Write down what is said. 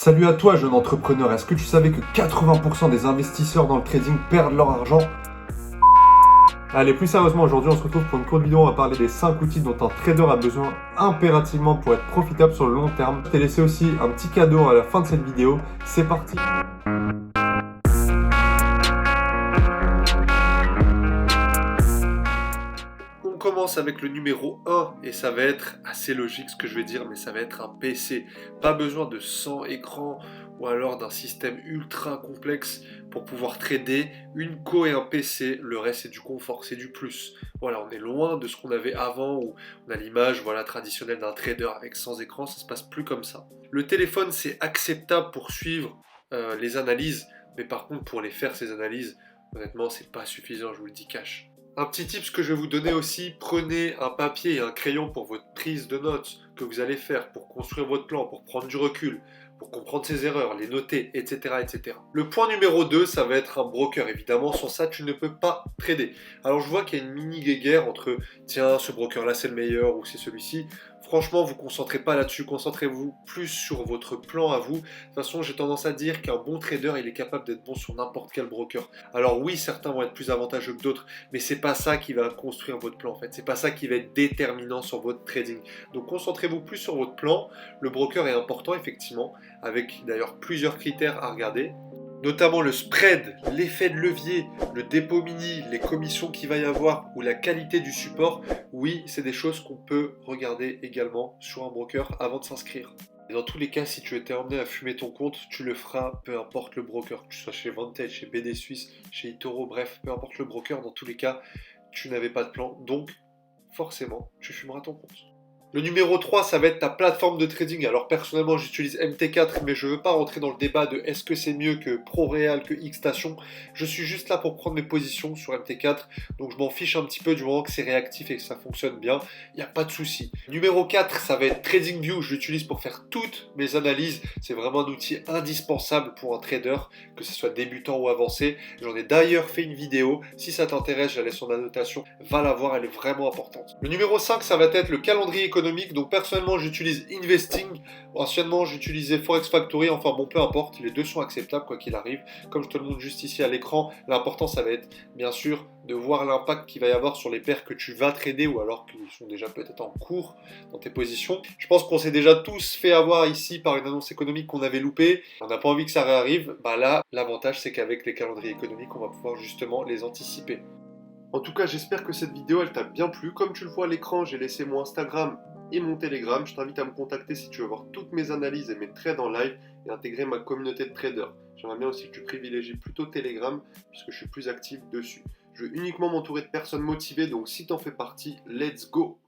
Salut à toi jeune entrepreneur, est-ce que tu savais que 80% des investisseurs dans le trading perdent leur argent? Allez, plus sérieusement, aujourd'hui on se retrouve pour une courte vidéo, on va parler des 5 outils dont un trader a besoin impérativement pour être profitable sur le long terme. Je t'ai laissé aussi un petit cadeau à la fin de cette vidéo, c'est parti! On commence avec le numéro 1 et ça va être assez logique ce que je vais dire, mais ça va être un PC. Pas besoin de 100 écrans ou alors d'un système ultra complexe pour pouvoir trader. Une co et un PC, le reste c'est du confort, c'est du plus. Voilà, on est loin de ce qu'on avait avant où on a l'image traditionnelle d'un trader avec 100 écrans, ça se passe plus comme ça. Le téléphone c'est acceptable pour suivre les analyses, mais par contre pour les faire ces analyses, honnêtement c'est pas suffisant, je vous le dis cash. Un petit tip que je vais vous donner aussi, prenez un papier et un crayon pour votre prise de notes que vous allez faire, pour construire votre plan, pour prendre du recul, pour comprendre ses erreurs, les noter, etc. etc. Le point numéro 2, ça va être un broker. Évidemment, sans ça, tu ne peux pas trader. Alors je vois qu'il y a une mini guéguerre entre, tiens, ce broker-là c'est le meilleur ou c'est celui-ci. Franchement, vous ne concentrez pas là-dessus, concentrez-vous plus sur votre plan à vous. De toute façon, j'ai tendance à dire qu'un bon trader, il est capable d'être bon sur n'importe quel broker. Alors oui, certains vont être plus avantageux que d'autres, mais c'est pas ça qui va construire votre plan en fait. C'est pas ça qui va être déterminant sur votre trading. Donc concentrez-vous plus sur votre plan. Le broker est important effectivement, avec d'ailleurs plusieurs critères à regarder, notamment le spread, l'effet de levier, le dépôt mini, les commissions qu'il va y avoir ou la qualité du support. Oui, c'est des choses qu'on peut regarder également sur un broker avant de s'inscrire. Et dans tous les cas, si tu étais emmené à fumer ton compte, tu le feras, peu importe le broker, que tu sois chez Vantage, chez BD Suisse, chez eToro, bref, peu importe le broker, dans tous les cas, tu n'avais pas de plan, donc forcément, tu fumeras ton compte. Le numéro 3, ça va être ta plateforme de trading. Alors personnellement, j'utilise MT4, mais je ne veux pas rentrer dans le débat de est-ce que c'est mieux que ProReal, que Xstation. Je suis juste là pour prendre mes positions sur MT4, donc je m'en fiche un petit peu du moment que c'est réactif et que ça fonctionne bien. Il n'y a pas de souci. Numéro 4, ça va être TradingView. Je l'utilise pour faire toutes mes analyses. C'est vraiment un outil indispensable pour un trader, que ce soit débutant ou avancé. J'en ai d'ailleurs fait une vidéo. Si ça t'intéresse, je la laisse en annotation. Va la voir, elle est vraiment importante. Le numéro 5, ça va être le calendrier économique. Donc personnellement j'utilise Investing, anciennement j'utilisais Forex Factory, enfin bon peu importe, les deux sont acceptables quoi qu'il arrive. Comme je te le montre juste ici à l'écran, l'important ça va être bien sûr de voir l'impact qu'il va y avoir sur les paires que tu vas trader ou alors qu'ils sont déjà peut-être en cours dans tes positions. Je pense qu'on s'est déjà tous fait avoir ici par une annonce économique qu'on avait loupée, on n'a pas envie que ça réarrive. Bah là l'avantage c'est qu'avec les calendriers économiques on va pouvoir justement les anticiper. En tout cas, j'espère que cette vidéo, elle t'a bien plu. Comme tu le vois à l'écran, j'ai laissé mon Instagram et mon Telegram. Je t'invite à me contacter si tu veux voir toutes mes analyses et mes trades en live et intégrer ma communauté de traders. J'aimerais bien aussi que tu privilégies plutôt Telegram puisque je suis plus actif dessus. Je veux uniquement m'entourer de personnes motivées, donc si t'en fais partie, let's go!